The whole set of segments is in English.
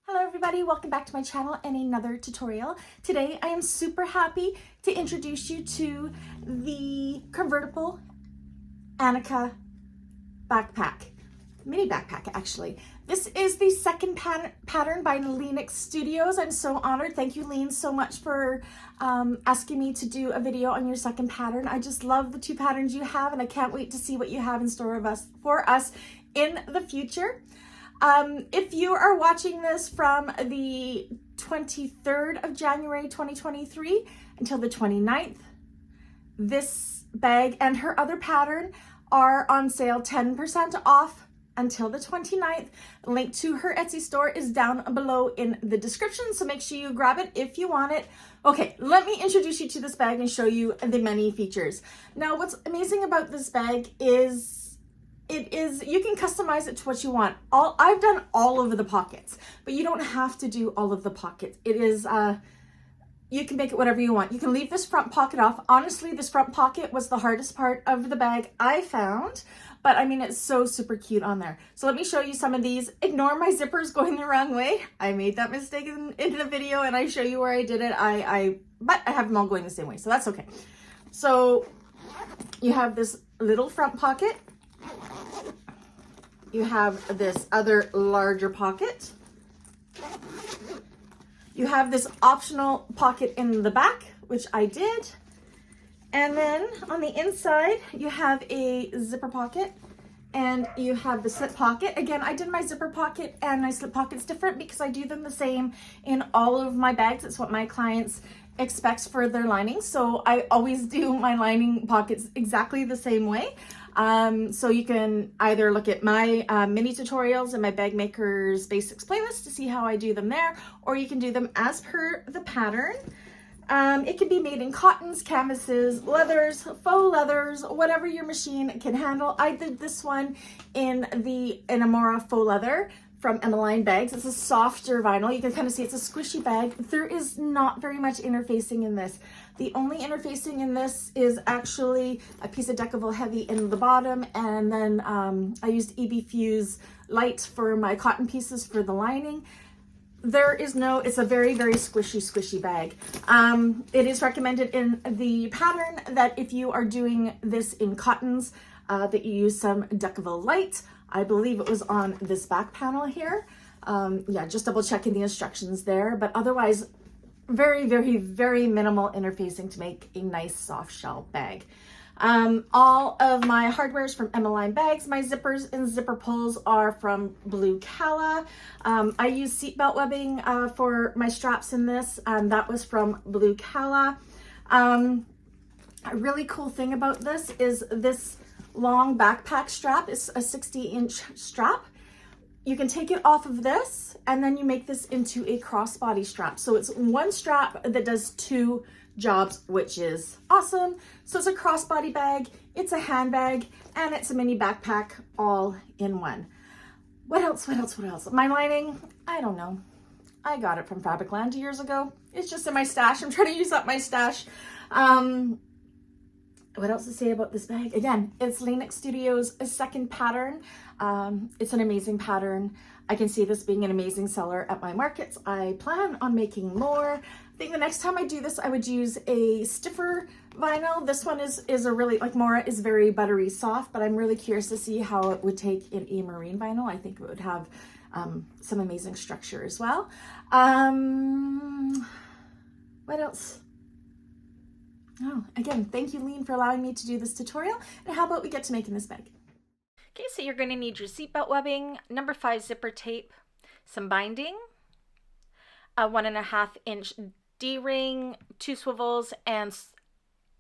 Hello everybody, welcome back to my channel and another tutorial. Today I am super happy to introduce you to the convertible Annika backpack, mini backpack actually. This is the second pattern by Leenek Studios. I'm so honored. Thank you, Leen, so much for asking me to do a video on your second pattern. I just love the two patterns you have and I can't wait to see what you have in store for us in the future. If you are watching this from the 23rd of January 2023 until the 29th, this bag and her other pattern are on sale 10% off until the 29th. Link to her Etsy store is down below in the description, so make sure you grab it if you want it. Okay, let me introduce you to this bag and show you the many features. Now, what's amazing about this bag is you can customize it to what you want. I've done all of the pockets, but you don't have to do all of the pockets. It is you can make it whatever you want. You can leave this front pocket off. Honestly, this front pocket was the hardest part of the bag I found, but I mean, it's so super cute on there. So let me show you some of these. Ignore my zippers going the wrong way. I made that mistake in the video and I show you where I did it. But I have them all going the same way, so that's okay. So you have this little front pocket. You have this other larger pocket. You have this optional pocket in the back, which I did. And then on the inside, you have a zipper pocket and you have the slip pocket. Again, I did my zipper pocket and my slip pockets different because I do them the same in all of my bags. It's what my clients expect for their linings. So I always do my lining pockets exactly the same way. So you can either look at my mini tutorials and my bag maker's basics playlist to see how I do them there, or you can do them as per the pattern. It can be made in cottons, canvases, leathers, faux leathers, whatever your machine can handle. I did this one in a Mora faux leather from Emmaline bags. It's a softer vinyl. You can kind of see it's a squishy bag. There is not very much interfacing in this. The only interfacing in this is actually a piece of Decovil Heavy in the bottom, and then I used Fuse Lite for my cotton pieces for the lining. It's a very, very squishy bag. It is recommended in the pattern that if you are doing this in cottons, that you use some Decovil Lite. I believe it was on this back panel here. Yeah, just double checking the instructions there, but otherwise very, very, very minimal interfacing to make a nice soft shell bag. All of my hardware is from Emmaline bags. My zippers and zipper pulls are from blue Calla. I use Seatbelt Webbing for my straps in this. That was from blue Calla. A really cool thing about this is this long backpack strap is a 60-inch strap. You can take it off of this and then you make this into a crossbody strap. So it's one strap that does two jobs, which is awesome. So it's a crossbody bag, it's a handbag, and it's a mini backpack all in one. What else? My lining, I don't know. I got it from Fabricland years ago. It's just in my stash. I'm trying to use up my stash. What else to say about this bag? Again, it's Leenek Studios' second pattern. It's an amazing pattern. I can see this being an amazing seller at my markets. I plan on making more. I think the next time I do this, I would use a stiffer vinyl. This one is a really, like Mora is very buttery soft, but I'm really curious to see how it would take in a marine vinyl. I think it would have some amazing structure as well. What else? Oh, again, thank you, Leen, for allowing me to do this tutorial. And how about we get to making this bag? Okay, so you're going to need your seatbelt webbing, number 5 zipper tape, some binding, a 1.5 inch D-ring, 2 swivels, and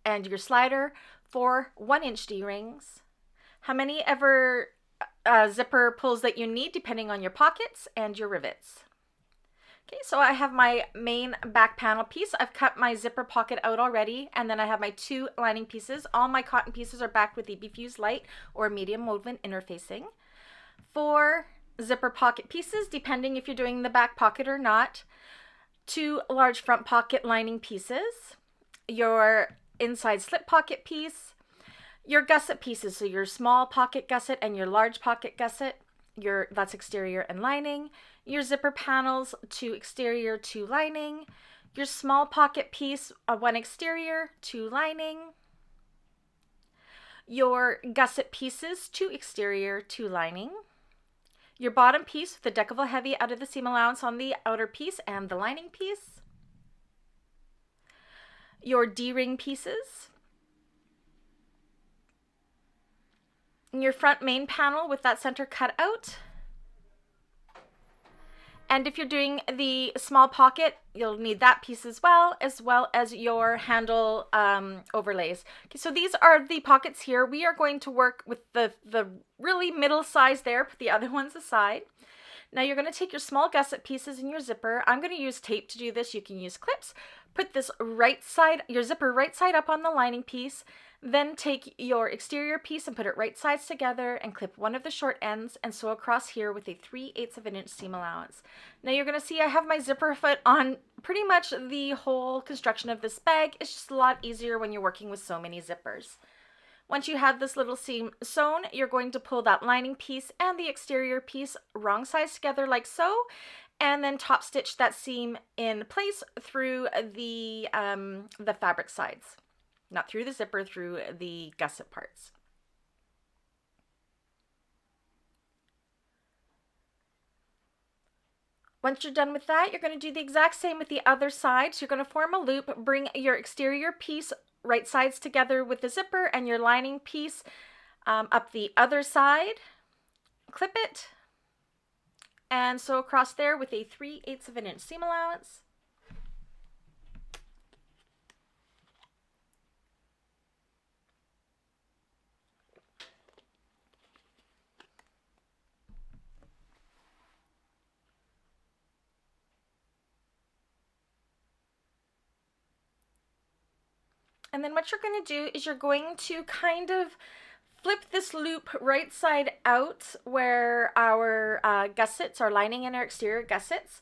your slider, 4 1-inch D-rings. How many ever zipper pulls that you need, depending on your pockets and your rivets. Okay, so I have my main back panel piece. I've cut my zipper pocket out already, and then I have my 2 lining pieces. All my cotton pieces are backed with the Fuse Lite or medium woven interfacing. 4 zipper pocket pieces, depending if you're doing the back pocket or not. 2 large front pocket lining pieces. Your inside slip pocket piece. Your gusset pieces, so your small pocket gusset and your large pocket gusset. that's exterior and lining, your zipper panels, 2 exterior, 2 lining, your small pocket piece, 1 exterior, 2 lining, your gusset pieces, 2 exterior, 2 lining, your bottom piece with the Decovil Heavy out of the seam allowance on the outer piece and the lining piece, your D-ring pieces, your front main panel with that center cut out. And if you're doing the small pocket, you'll need that piece as well as your handle overlays. Okay, so these are the pockets here. We are going to work with the really middle size there, put the other ones aside. Now you're going to take your small gusset pieces in your zipper. I'm going to use tape to do this. You can use clips. Put this your zipper right side up on the lining piece. Then take your exterior piece and put it right sides together and clip one of the short ends and sew across here with a 3/8 of an inch seam allowance. Now you're going to see I have my zipper foot on pretty much the whole construction of this bag. It's just a lot easier when you're working with so many zippers. Once you have this little seam sewn, you're going to pull that lining piece and the exterior piece wrong sides together like so, and then top stitch that seam in place through the fabric sides. Not through the zipper, through the gusset parts. Once you're done with that, you're going to do the exact same with the other side. So you're going to form a loop, bring your exterior piece right sides together with the zipper and your lining piece up the other side, clip it, and sew across there with a 3/8 of an inch seam allowance. And then what you're going to do is you're going to kind of flip this loop right side out where our gussets, our lining and our exterior gussets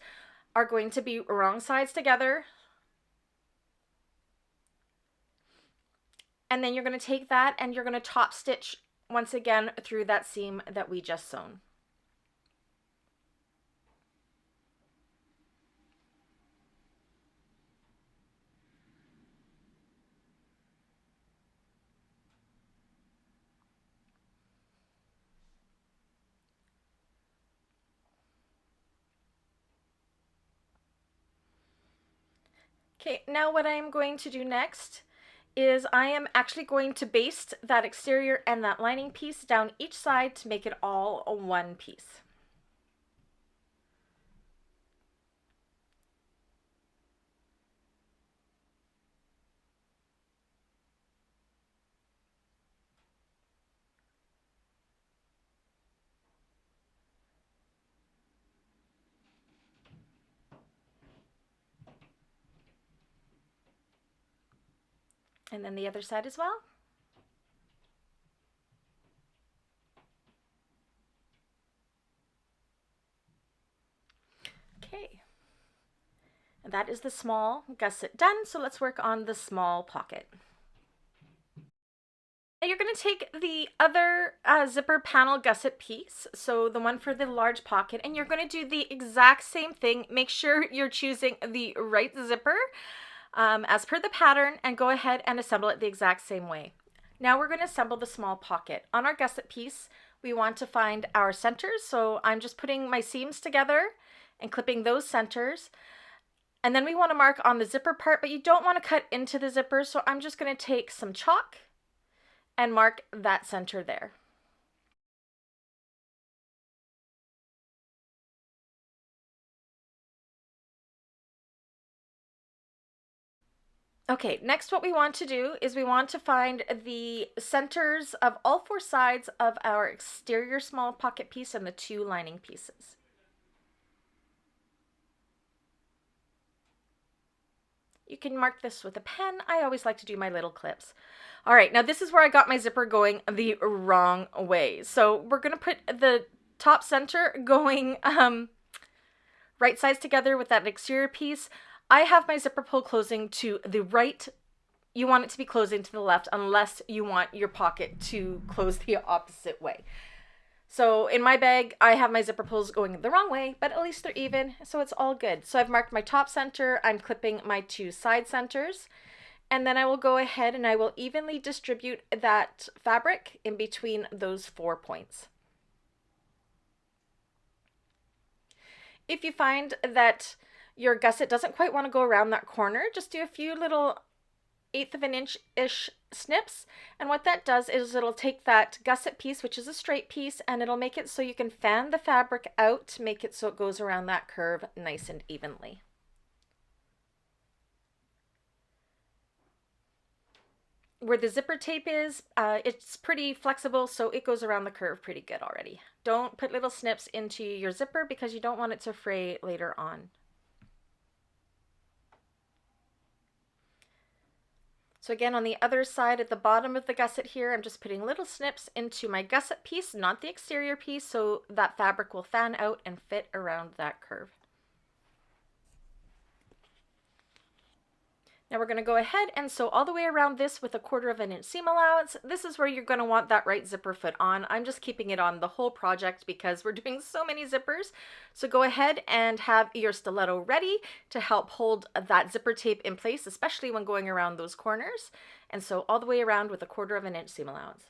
are going to be wrong sides together. And then you're going to take that and you're going to top stitch once again through that seam that we just sewn. Okay, now what I am going to do next is I am actually going to baste that exterior and that lining piece down each side to make it all one piece. And then the other side as well. Okay. And that is the small gusset done. So let's work on the small pocket. Now you're going to take the other zipper panel gusset piece, so the one for the large pocket, and you're going to do the exact same thing. Make sure you're choosing the right zipper as per the pattern, and go ahead and assemble it the exact same way. Now we're going to assemble the small pocket. On our gusset piece, we want to find our centers, so I'm just putting my seams together and clipping those centers. And then we want to mark on the zipper part, but you don't want to cut into the zipper, so I'm just going to take some chalk and mark that center there. Okay, next what we want to do is we want to find the centers of all 4 sides of our exterior small pocket piece and the 2 lining pieces. You can mark this with a pen. I always like to do my little clips. All right, now this is where I got my zipper going the wrong way. So we're going to put the top center going right sides together with that exterior piece. I have my zipper pull closing to the right. You want it to be closing to the left unless you want your pocket to close the opposite way. So in my bag, I have my zipper pulls going the wrong way, but at least they're even, so it's all good. So I've marked my top center, I'm clipping my 2 side centers, and then I will go ahead and I will evenly distribute that fabric in between those 4 points. If you find that your gusset doesn't quite want to go around that corner, just do a few little 1/8 of an inch-ish snips, and what that does is it'll take that gusset piece, which is a straight piece, and it'll make it so you can fan the fabric out to make it so it goes around that curve nice and evenly. Where the zipper tape is, it's pretty flexible, so it goes around the curve pretty good already. Don't put little snips into your zipper because you don't want it to fray later on. So again, on the other side at the bottom of the gusset here, I'm just putting little snips into my gusset piece, not the exterior piece, so that fabric will fan out and fit around that curve. Now we're going to go ahead and sew all the way around this with a 1/4 of an inch seam allowance. This is where you're going to want that right zipper foot on. I'm just keeping it on the whole project because we're doing so many zippers. So go ahead and have your stiletto ready to help hold that zipper tape in place, especially when going around those corners. And sew all the way around with a 1/4 of an inch seam allowance.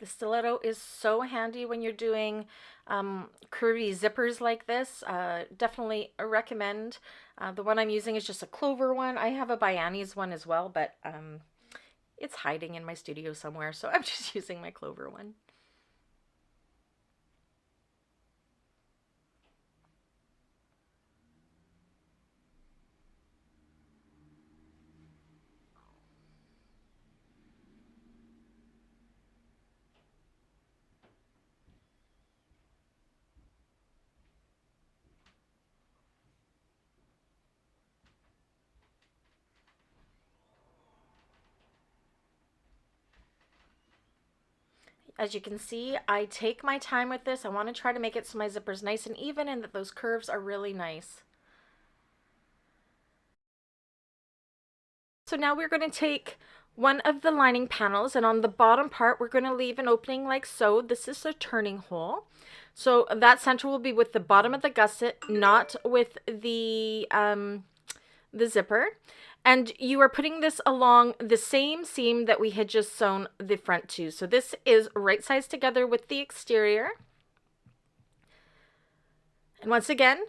The stiletto is so handy when you're doing curvy zippers like this. Definitely recommend. The one I'm using is just a clover one. I have a Bianni's one as well, but it's hiding in my studio somewhere, so I'm just using my clover one. As you can see, I take my time with this. I want to try to make it so my zipper's nice and even and that those curves are really nice. So now we're going to take one of the lining panels, and on the bottom part we're going to leave an opening like so. This is a turning hole. So that center will be with the bottom of the gusset, not with the zipper. And you are putting this along the same seam that we had just sewn the front to. So this is right sides together with the exterior. And once again,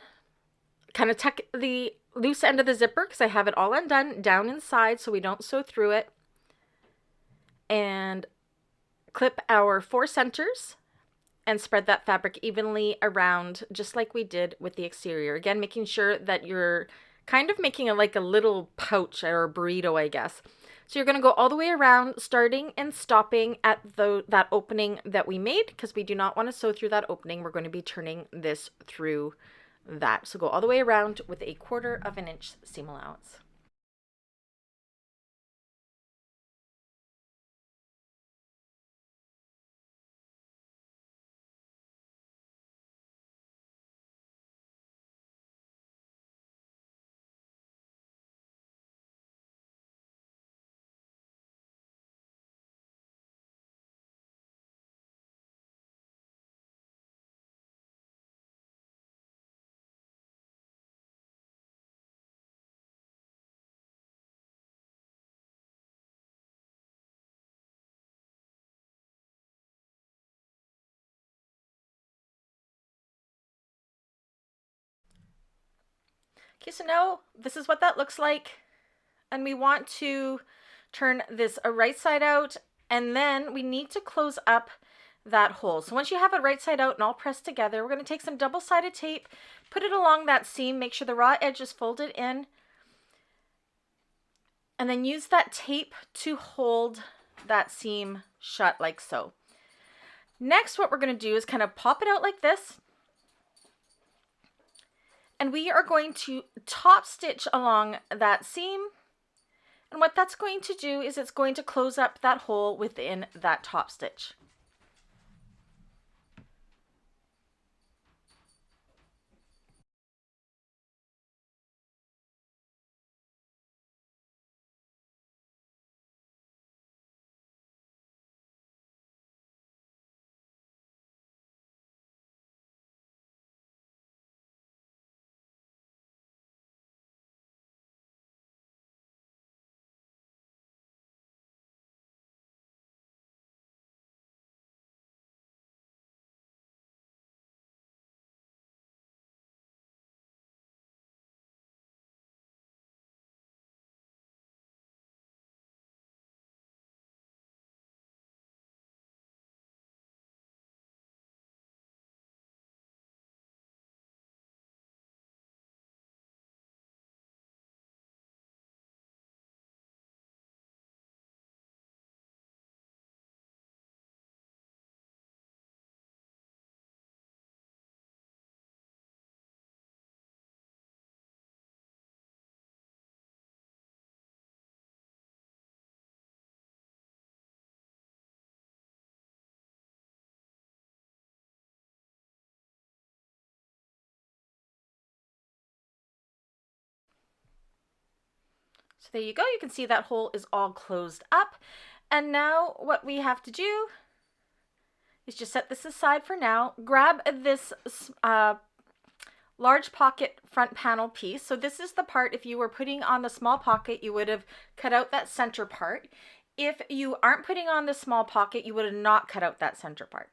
kind of tuck the loose end of the zipper because I have it all undone down inside so we don't sew through it. And clip our 4 centers and spread that fabric evenly around just like we did with the exterior. Again, making sure that you're kind of making it like a little pouch or a burrito, I guess. So you're going to go all the way around, starting and stopping at that opening that we made, because we do not want to sew through that opening. We're going to be turning this through that. So go all the way around with a 1/4 of an inch seam allowance. Okay, so now this is what that looks like. And we want to turn this right side out, and then we need to close up that hole. So once you have it right side out and all pressed together, we're going to take some double-sided tape, put it along that seam, make sure the raw edge is folded in, and then use that tape to hold that seam shut like so. Next, what we're going to do is kind of pop it out like this. And we are going to top stitch along that seam. And what that's going to do is it's going to close up that hole within that top stitch. So there you go. You can see that hole is all closed up. And now what we have to do is just set this aside for now. Grab this large pocket front panel piece. So this is the part, if you were putting on the small pocket, you would have cut out that center part. If you aren't putting on the small pocket, you would have not cut out that center part.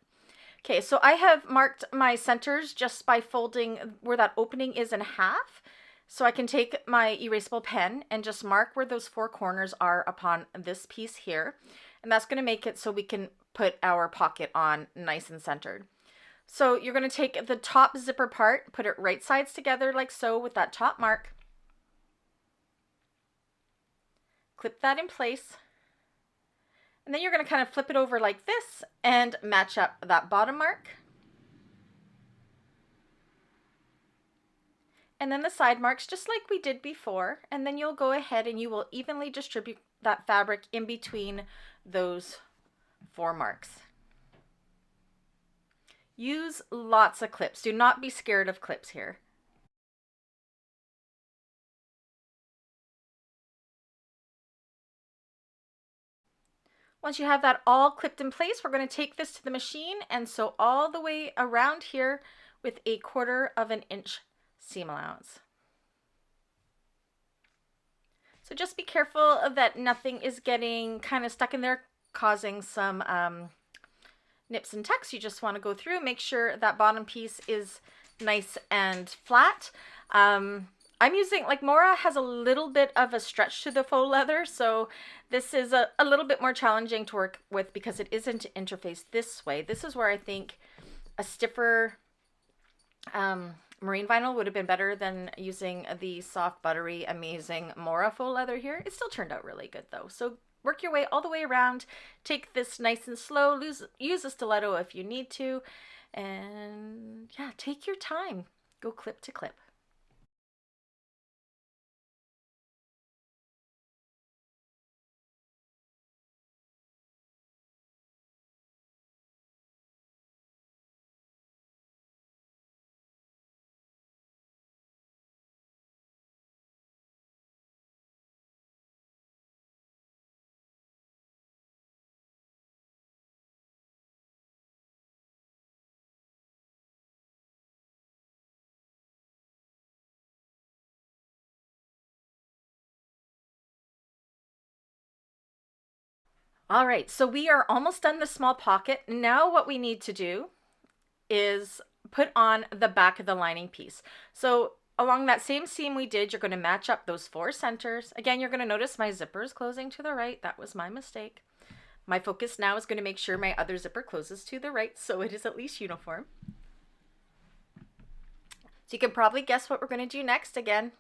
Okay, so I have marked my centers just by folding where that opening is in half. So I can take my erasable pen and just mark where those four corners are upon this piece here. And that's going to make it so we can put our pocket on nice and centered. So you're going to take the top zipper part, put it right sides together like so with that top mark. Clip that in place. And then you're going to kind of flip it over like this and match up that bottom mark. And then the side marks just like we did before. And then you'll go ahead and you will evenly distribute that fabric in between those four marks. Use lots of clips. Do not be scared of clips here. Once you have that all clipped in place, we're going to take this to the machine and sew all the way around here with a 1/4 of an inch seam allowance. So just be careful that nothing is getting kind of stuck in there, causing some nips and tucks. You just want to go through, make sure that bottom piece is nice and flat. I'm using, like, Mora has a little bit of a stretch to the faux leather, so this is a little bit more challenging to work with because it isn't interfaced this way. This is where I think a stiffer marine vinyl would have been better than using the soft, buttery, amazing Mora faux leather here. It still turned out really good though. So work your way all the way around. Take this nice and slow. Use a stiletto if you need to. And yeah, take your time. Go clip to clip. All right, so we are almost done the small pocket. Now what we need to do is put on the back of the lining piece. So along that same seam we did, you're going to match up those four centers. Again, you're going to notice my zipper is closing to the right. That was my mistake. My focus now is going to make sure my other zipper closes to the right, so it is at least uniform. So you can probably guess what we're going to do next. Again,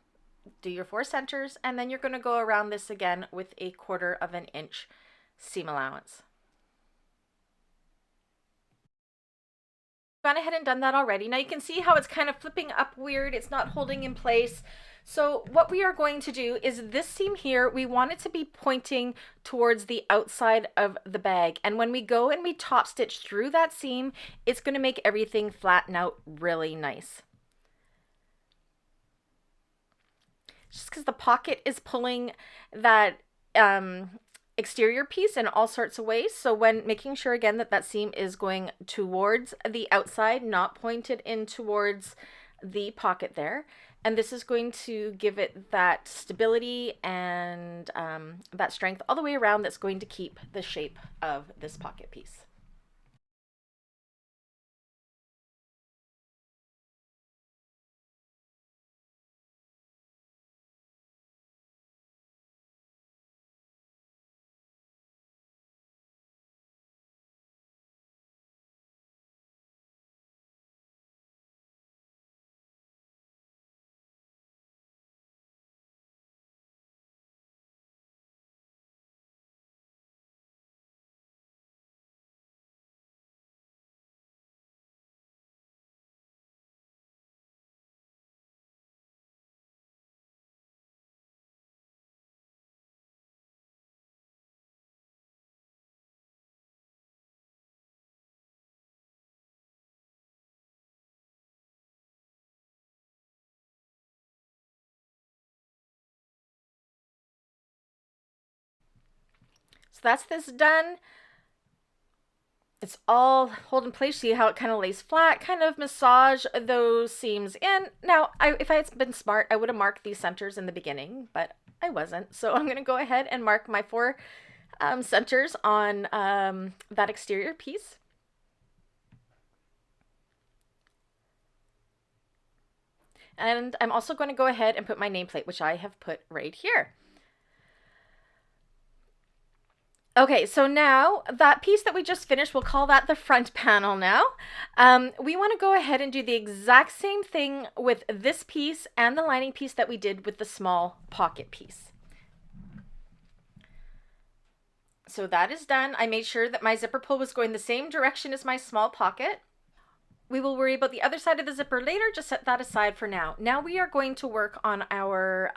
do your four centers, and then you're going to go around this again with a 1/4 of an inch seam allowance. Gone ahead and done that already. Now you can see how it's kind of flipping up weird. It's not holding in place. So what we are going to do is this seam here, we want it to be pointing towards the outside of the bag. And when we go and we top stitch through that seam, it's going to make everything flatten out really nice. Just because the pocket is pulling that exterior piece in all sorts of ways. So when making sure again that that seam is going towards the outside, not pointed in towards the pocket there. And this is going to give it that stability and that strength all the way around that's going to keep the shape of this pocket piece. So that's this done. It's all hold in place. See how it kind of lays flat, kind of massage those seams in. Now, if I had been smart, I would have marked these centers in the beginning, but I wasn't. So I'm going to go ahead and mark my 4 centers on that exterior piece. And I'm also going to go ahead and put my nameplate, which I have put right here. Okay, so now that piece that we just finished, we'll call that the front panel now. We want to go ahead and do the exact same thing with this piece and the lining piece that we did with the small pocket piece. So that is done. I made sure that my zipper pull was going the same direction as my small pocket. We will worry about the other side of the zipper later, just set that aside for now. Now we are going to work on our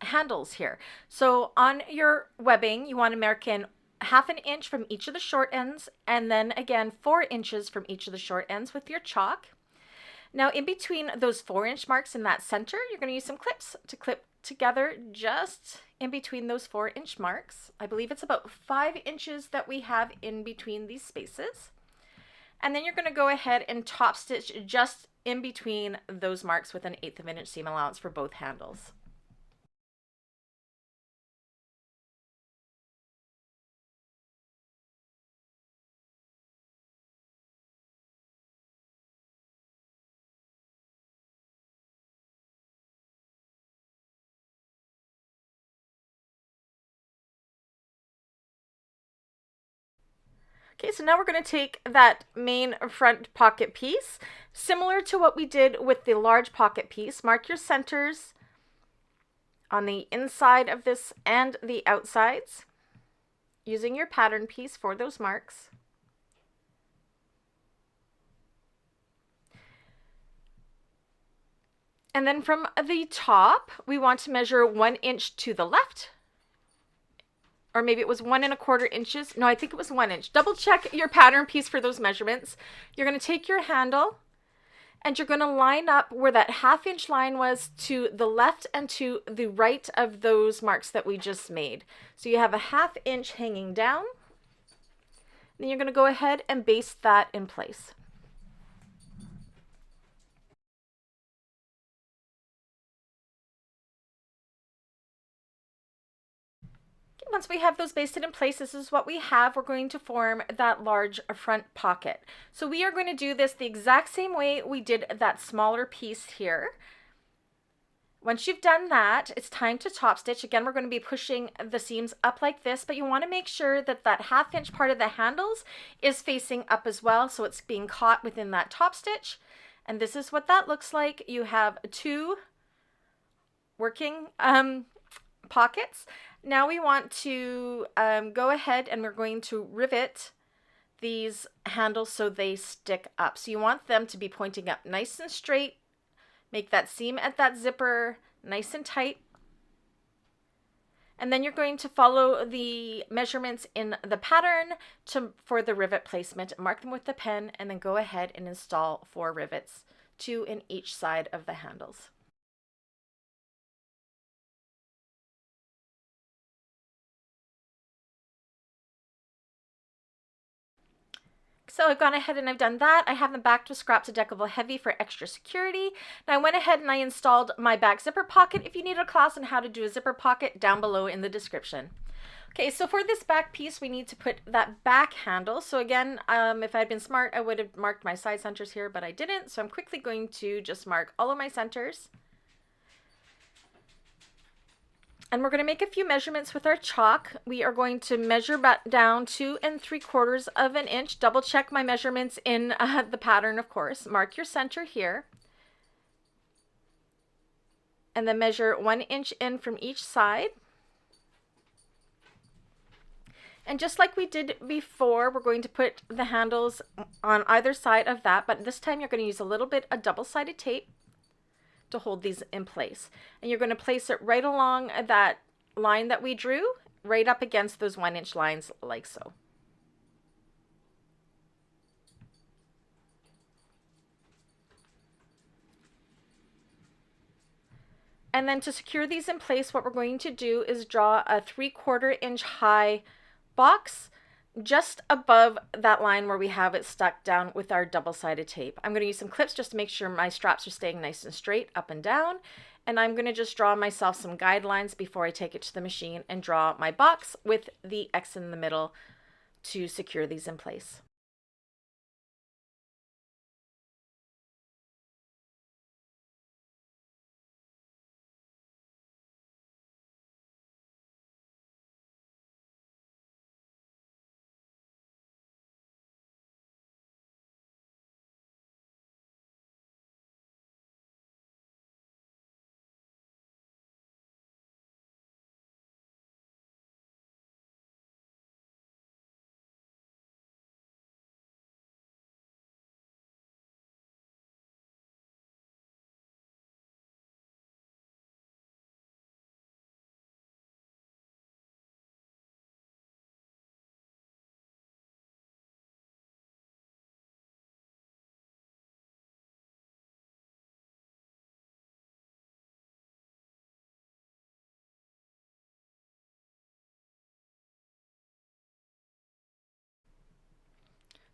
handles here. So on your webbing, you want to mark in 1/2 inch from each of the short ends, and then again 4 inches from each of the short ends with your chalk. Now in between those 4-inch marks in that center, you're going to use some clips to clip together just in between those 4-inch marks. I believe it's about 5 inches that we have in between these spaces. And then you're going to go ahead and top stitch just in between those marks with an 1/8 of an inch seam allowance for both handles. Okay, so now we're going to take that main front pocket piece, similar to what we did with the large pocket piece. Mark your centers on the inside of this and the outsides, using your pattern piece for those marks. And then from the top, we want to measure 1 inch to the left, or maybe it was 1 1/4 inches. No, I think it was 1 inch. Double check your pattern piece for those measurements. You're going to take your handle and you're going to line up where that 1/2 inch line was to the left and to the right of those marks that we just made. So you have a 1/2 inch hanging down. Then you're going to go ahead and baste that in place. Once we have those basted in place, this is what we have. We're going to form that large front pocket. So we are going to do this the exact same way we did that smaller piece here. Once you've done that, it's time to top stitch. Again, we're going to be pushing the seams up like this, but you want to make sure that that 1/2 inch part of the handles is facing up as well, so it's being caught within that top stitch. And this is what that looks like. You have 2 working pockets. Now we want to go ahead and we're going to rivet these handles so they stick up. So you want them to be pointing up nice and straight. Make that seam at that zipper nice and tight. And then you're going to follow the measurements in the pattern for the rivet placement. Mark them with the pen and then go ahead and install 4 rivets, 2 in each side of the handles. So I've gone ahead and I've done that. I have them backed with scraps of Decovil Heavy for extra security. Now I went ahead and I installed my back zipper pocket. If you need a class on how to do a zipper pocket, down below in the description. Okay, so for this back piece, we need to put that back handle. So again, if I had been smart, I would have marked my side centers here, but I didn't. So I'm quickly going to just mark all of my centers. And we're going to make a few measurements with our chalk. We are going to measure down 2 3/4 of an inch. Double check my measurements in the pattern, of course. Mark your center here. And then measure 1 inch in from each side. And just like we did before, we're going to put the handles on either side of that, but this time you're going to use a little bit of double-sided tape to hold these in place. And you're going to place it right along that line that we drew, right up against those 1 inch lines like so. And then to secure these in place, what we're going to do is draw a 3/4 inch high box just above that line where we have it stuck down with our double-sided tape. I'm going to use some clips just to make sure my straps are staying nice and straight up and down. And I'm going to just draw myself some guidelines before I take it to the machine and draw my box with the X in the middle to secure these in place.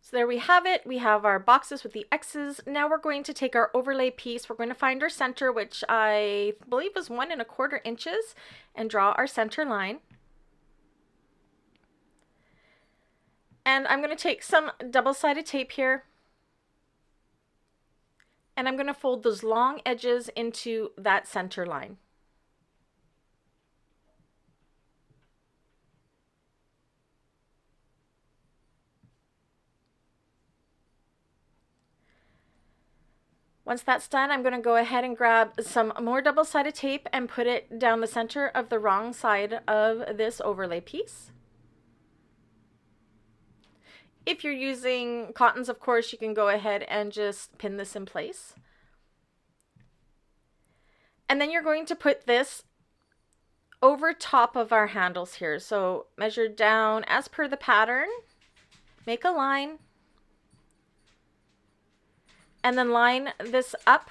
So there we have it. We have our boxes with the X's. Now we're going to take our overlay piece. We're going to find our center, which I believe was 1 1/4 inches, and draw our center line. And I'm going to take some double-sided tape here, and I'm going to fold those long edges into that center line. Once that's done, I'm going to go ahead and grab some more double-sided tape and put it down the center of the wrong side of this overlay piece. If you're using cottons, of course, you can go ahead and just pin this in place. And then you're going to put this over top of our handles here. So measure down as per the pattern, make a line, and then line this up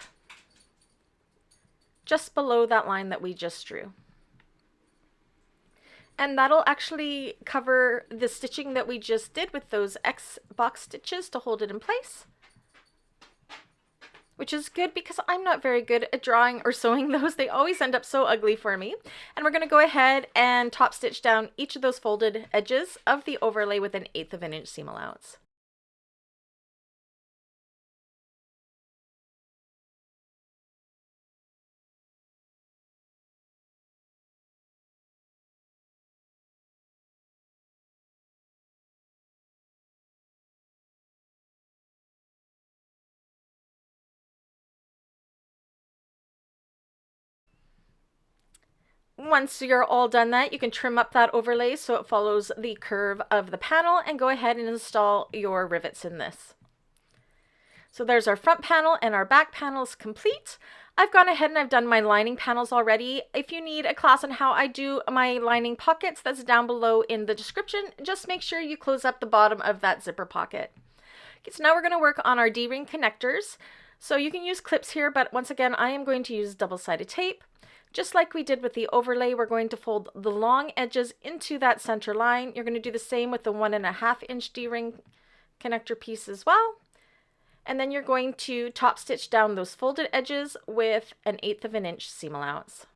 just below that line that we just drew. And that'll actually cover the stitching that we just did with those X box stitches to hold it in place, which is good because I'm not very good at drawing or sewing those. They always end up so ugly for me. And we're going to go ahead and top stitch down each of those folded edges of the overlay with 1/8 of an inch seam allowance. once you're all done that, you can trim up that overlay so it follows the curve of the panel and go ahead and install your rivets in this. So there's our front panel and our back panels complete. I've gone ahead and I've done my lining panels already. If you need a class on how I do my lining pockets, that's down below in the description. Just make sure you close up the bottom of that zipper pocket. Okay, so now we're going to work on our D-ring connectors. So you can use clips here, but once again, I am going to use double-sided tape. Just like we did with the overlay, we're going to fold the long edges into that center line. You're going to do the same with the 1.5 inch D-ring connector piece as well. And then you're going to top stitch down those folded edges with 1/8 inch seam allowance.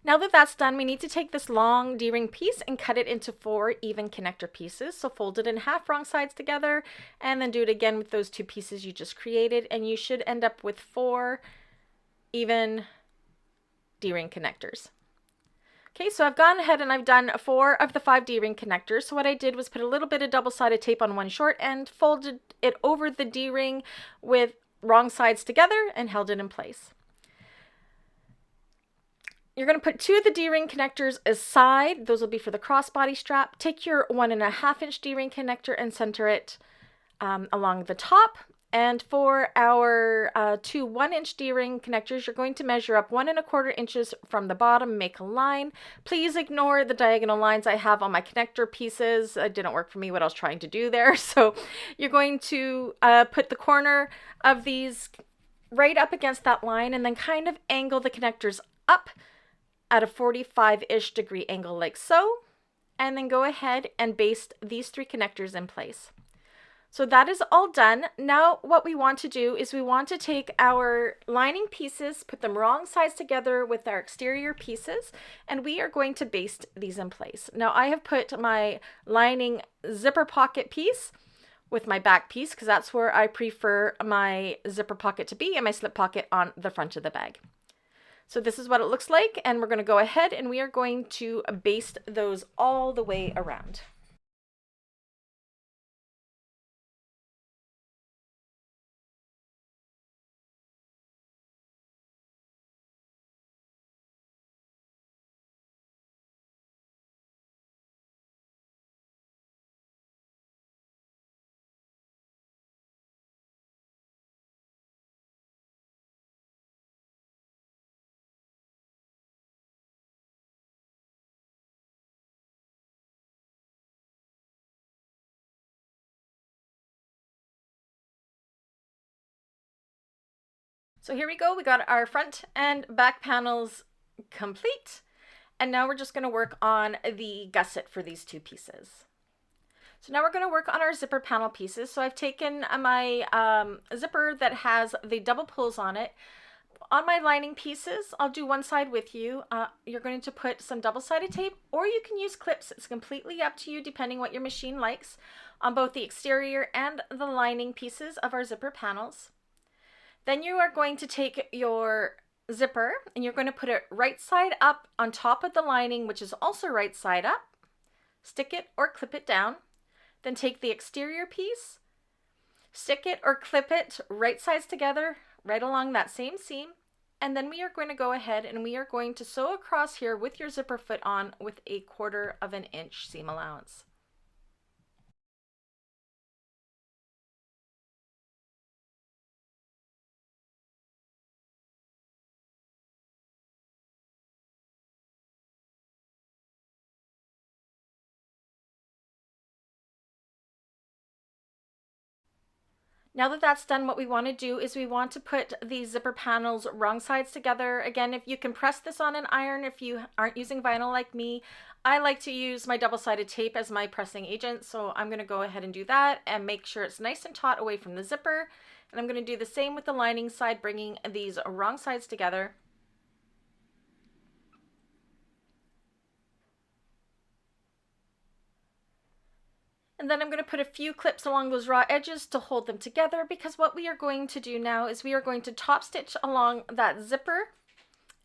Now that that's done, we need to take this long D-ring piece and cut it into 4 even connector pieces. So fold it in half wrong sides together and then do it again with those 2 pieces you just created, and you should end up with 4 even D-ring connectors. Okay, so I've gone ahead and I've done 4 of the 5 D-ring connectors. So what I did was put a little bit of double-sided tape on one short end, folded it over the D-ring with wrong sides together and held it in place. You're going to put 2 of the D-ring connectors aside. Those will be for the crossbody strap. Take your 1.5 inch D-ring connector and center it along the top. And for our 2 1-inch D-ring connectors, you're going to measure up 1.25 inches from the bottom, make a line. Please ignore the diagonal lines I have on my connector pieces. It didn't work for me what I was trying to do there. So you're going to put the corner of these right up against that line and then kind of angle the connectors up at a 45-ish degree angle like so. And then go ahead and baste these 3 connectors in place. So that is all done. Now what we want to do is we want to take our lining pieces, put them wrong sides together with our exterior pieces, and we are going to baste these in place. Now I have put my lining zipper pocket piece with my back piece because that's where I prefer my zipper pocket to be, and my slip pocket on the front of the bag. So this is what it looks like, and we're going to go ahead and we are going to baste those all the way around. So here we go, we got our front and back panels complete. And now we're just going to work on the gusset for these 2 pieces. So now we're going to work on our zipper panel pieces. So I've taken my zipper that has the double pulls on it. On my lining pieces, I'll do one side with you. You're going to put some double-sided tape, or you can use clips. It's completely up to you depending what your machine likes, on both the exterior and the lining pieces of our zipper panels. Then you are going to take your zipper and you're going to put it right side up on top of the lining, which is also right side up. Stick it or clip it down. Then take the exterior piece, stick it or clip it right sides together, right along that same seam. And then we are going to go ahead and we are going to sew across here with your zipper foot on with 1/4 inch seam allowance. Now that that's done, what we want to do is we want to put the zipper panels wrong sides together. Again, if you can press this on an iron, if you aren't using vinyl like me, I like to use my double-sided tape as my pressing agent. So I'm going to go ahead and do that and make sure it's nice and taut away from the zipper. And I'm going to do the same with the lining side, bringing these wrong sides together. And then I'm going to put a few clips along those raw edges to hold them together, because what we are going to do now is we are going to top stitch along that zipper,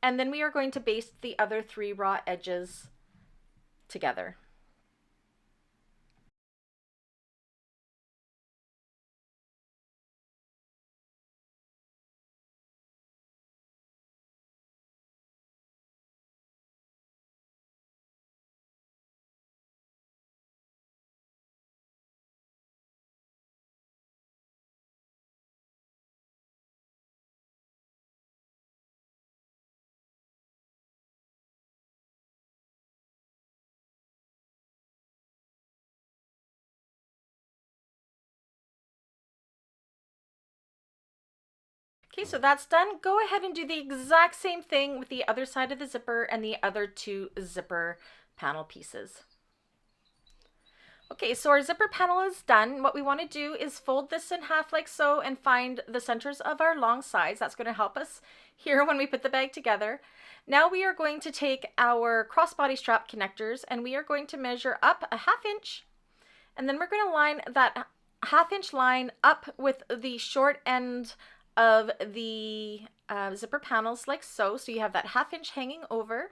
and then we are going to baste the other 3 raw edges together. Okay, so that's done. Go ahead and do the exact same thing with the other side of the zipper and the other two zipper panel pieces. Okay, so our zipper panel is done. What we want to do is fold this in half like so and find the centers of our long sides. That's going to help us here when we put the bag together. Now we are going to take our crossbody strap connectors and we are going to measure up a 1/2 inch, and then we're going to line that 1/2 inch line up with the short end of the zipper panels like so. So you have that 1/2 inch hanging over.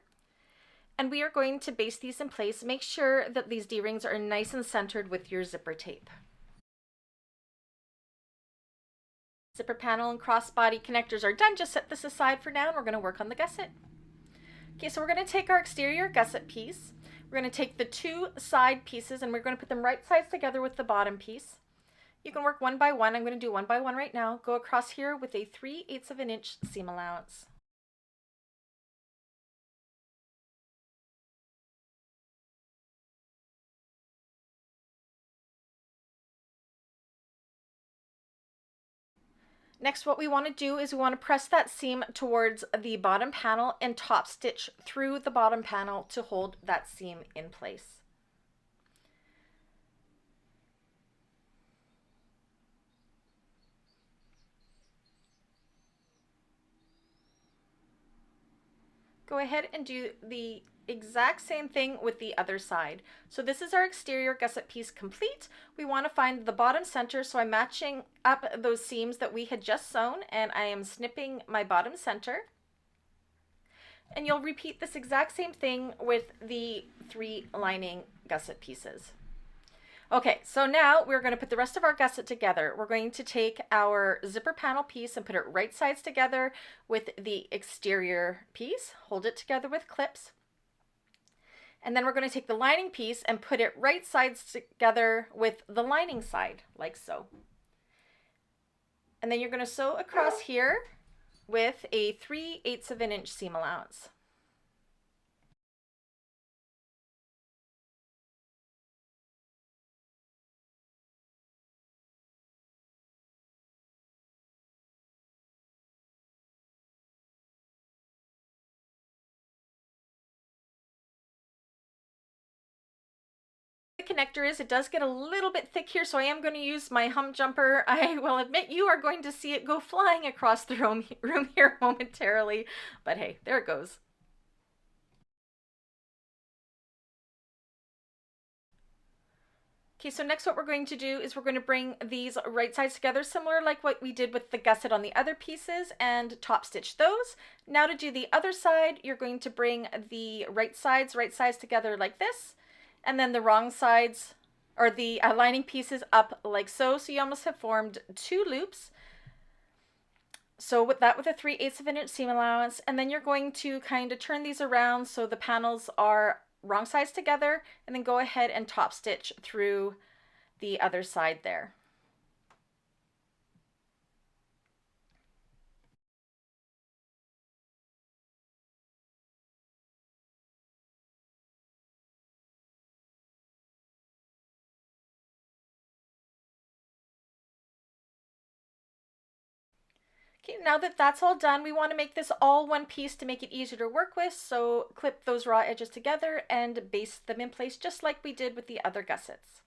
And we are going to base these in place. Make sure that these D-rings are nice and centered with your zipper tape. Zipper panel and crossbody connectors are done. Just set this aside for now and we're going to work on the gusset. Okay, so we're going to take our exterior gusset piece. We're going to take the two side pieces and we're going to put them right sides together with the bottom piece. You can work one by one. I'm going to do one by one right now. Go across here with a 3/8 of an inch seam allowance. Next, what we want to do is we want to press that seam towards the bottom panel and top stitch through the bottom panel to hold that seam in place. Go ahead and do the exact same thing with the other side. So this is our exterior gusset piece complete. We want to find the bottom center, so I'm matching up those seams that we had just sewn and I am snipping my bottom center. And you'll repeat this exact same thing with the 3 lining gusset pieces. Okay, so now we're going to put the rest of our gusset together. We're going to take our zipper panel piece and put it right sides together with the exterior piece, hold it together with clips. And then we're going to take the lining piece and put it right sides together with the lining side, like so. And then you're going to sew across here with a 3/8 of an inch seam allowance. Connector is, it does get a little bit thick here, so I am going to use my hump jumper. I will admit you are going to see it go flying across the room here momentarily, but hey, there it goes. Okay, so next what we're going to do is we're going to bring these right sides together, similar like what we did with the gusset on the other pieces, and top stitch those. Now to do the other side, you're going to bring the right sides together like this, and then the wrong sides, or the lining pieces up like so. So you almost have formed 2 loops. So with that, with a 3/8 of an inch seam allowance, and then you're going to kind of turn these around so the panels are wrong sides together, and then go ahead and top stitch through the other side there. Okay, now that that's all done, we want to make this all one piece to make it easier to work with. So clip those raw edges together and baste them in place just like we did with the other gussets.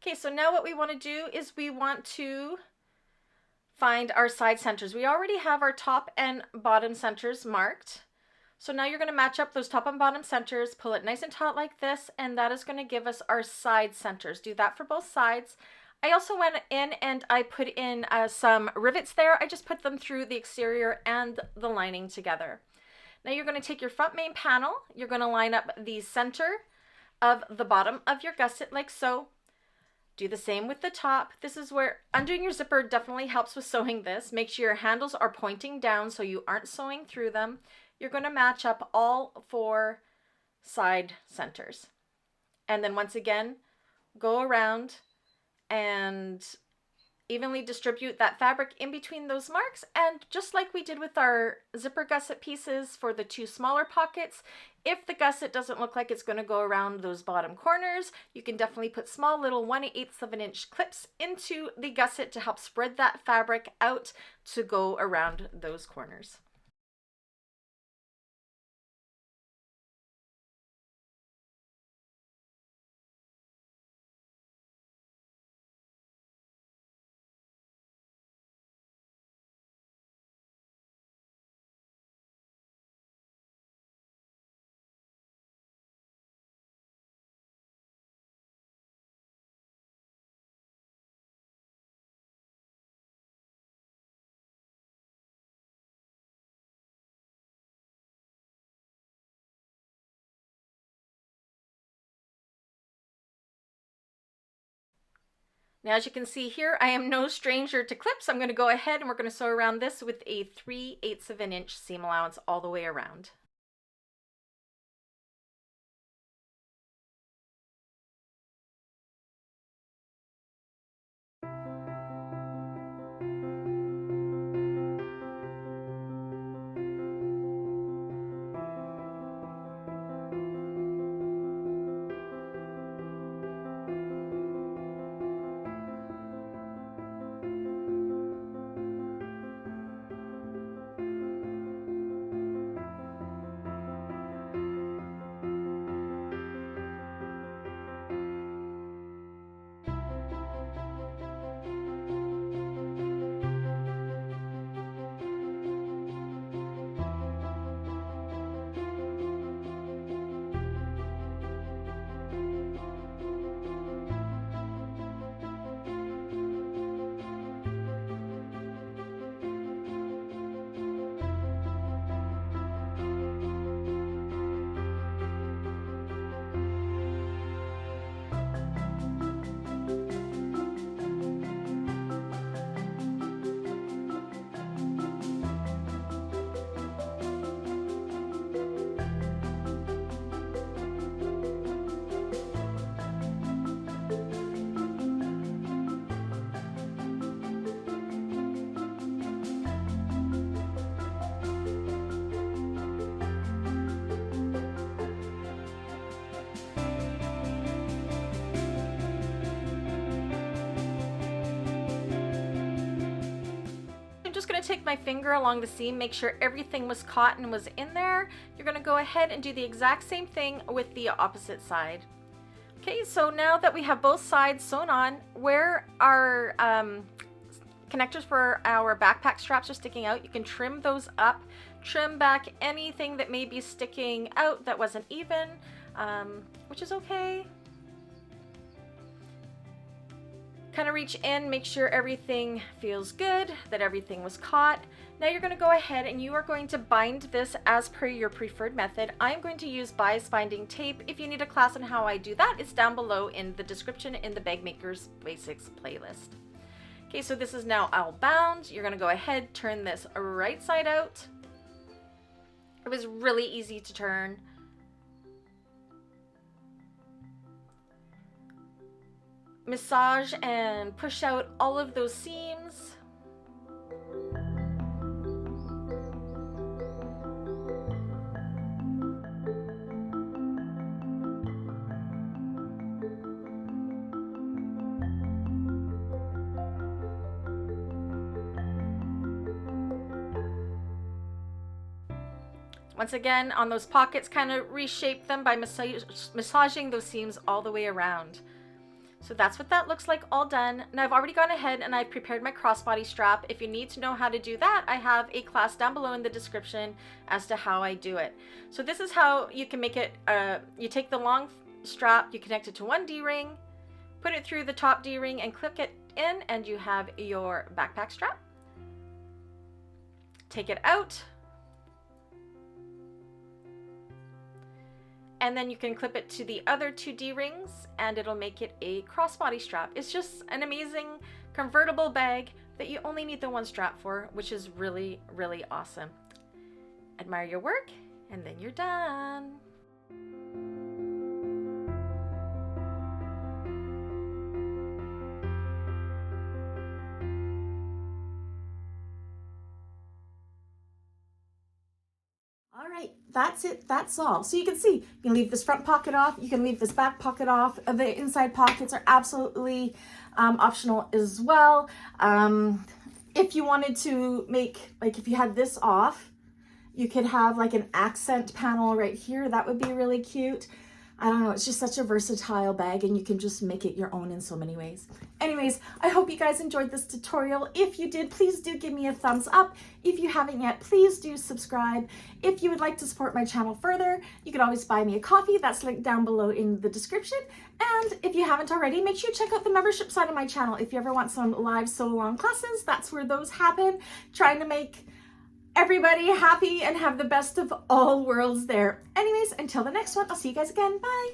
Okay, so now what we want to do is we want to find our side centers. We already have our top and bottom centers marked. So now you're going to match up those top and bottom centers, pull it nice and taut like this, and that is going to give us our side centers. Do that for both sides. I also went in and I put in some rivets there. I just put them through the exterior and the lining together. Now you're going to take your front main panel, you're going to line up the center of the bottom of your gusset like so. Do the same with the top. This is where undoing your zipper definitely helps with sewing this. Make sure your handles are pointing down so you aren't sewing through them. You're going to match up all 4 side centers. And then once again, go around and evenly distribute that fabric in between those marks. And just like we did with our zipper gusset pieces for the 2 smaller pockets, if the gusset doesn't look like it's going to go around those bottom corners, you can definitely put small little 1/8 of an inch clips into the gusset to help spread that fabric out to go around those corners. Now, as you can see here, I am no stranger to clips. I'm going to go ahead and we're going to sew around this with a 3/8 of an inch seam allowance all the way around. Just going to take my finger along the seam, make sure everything was caught and was in there. You're going to go ahead and do the exact same thing with the opposite side. Okay, so now that we have both sides sewn on, where our connectors for our backpack straps are sticking out, you can trim those up, trim back anything that may be sticking out that wasn't even, which is okay. Kind of reach in, make sure everything feels good, that everything was caught. Now you're going to go ahead and you are going to bind this as per your preferred method. I'm going to use bias binding tape. If you need a class on how I do that, it's down below in the description in the Bag Maker's Basics playlist. Okay, so this is now all bound. You're going to go ahead, turn this right side out. It was really easy to turn. Massage and push out all of those seams. Once again, on those pockets, kind of reshape them by massaging those seams all the way around. So that's what that looks like all done. Now I've already gone ahead and I've prepared my crossbody strap. If you need to know how to do that, I have a class down below in the description as to how I do it. So this is how you can make it. You take the long strap, you connect it to one D-ring, put it through the top D-ring and click it in, and you have your backpack strap. Take it out. and then you can clip it to the other 2 D-rings and it'll make it a crossbody strap. It's just an amazing convertible bag that you only need the 1 strap for, which is really, really awesome. Admire your work, and then you're done. All right, that's it, that's all. So you can see, you can leave this front pocket off, you can leave this back pocket off. The inside pockets are absolutely optional as well. If you wanted to make, like if you had this off, you could have like an accent panel right here. That would be really cute. I don't know, it's just such a versatile bag and you can just make it your own in so many ways. Anyways, I hope you guys enjoyed this tutorial. If you did, please do give me a thumbs up. If you haven't yet, please do subscribe. If you would like to support my channel further, you can always buy me a coffee. That's linked down below in the description. And if you haven't already, make sure you check out the membership side of my channel. If you ever want some live solo-on classes, that's where those happen. Trying to make everybody happy and have the best of all worlds there. Anyways, until the next one, I'll see you guys again. Bye.